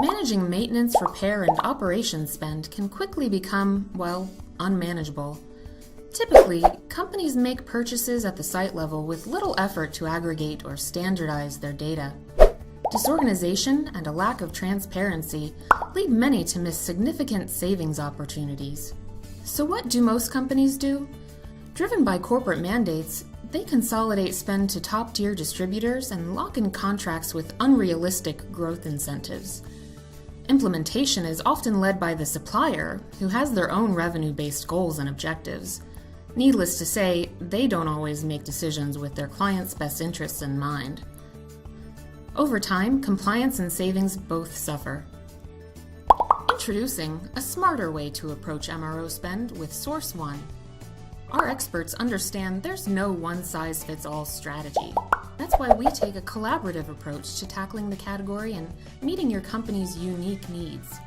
Managing maintenance, repair, and operations spend can quickly become, well, unmanageable. Typically, companies make purchases at the site level with little effort to aggregate or standardize their data. Disorganization and a lack of transparency lead many to miss significant savings opportunities. So what do most companies do? Driven by corporate mandates, they consolidate spend to top-tier distributors and lock in contracts with unrealistic growth incentives. Implementation is often led by the supplier, who has their own revenue-based goals and objectives. Needless to say, they don't always make decisions with their clients' best interests in mind. Over time, compliance and savings both suffer. Introducing a smarter way to approach MRO spend with Source One. Our experts understand there's no one-size-fits-all strategy. That's why we take a collaborative approach to tackling the category and meeting your company's unique needs.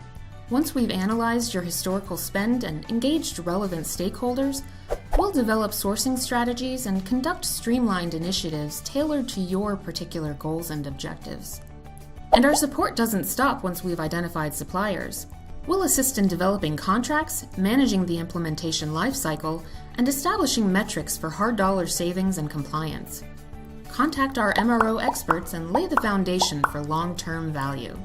Once we've analyzed your historical spend and engaged relevant stakeholders, we'll develop sourcing strategies and conduct streamlined initiatives tailored to your particular goals and objectives. And our support doesn't stop once we've identified suppliers. We'll assist in developing contracts, managing the implementation lifecycle, and establishing metrics for hard dollar savings and compliance. Contact our MRO experts and lay the foundation for long-term value.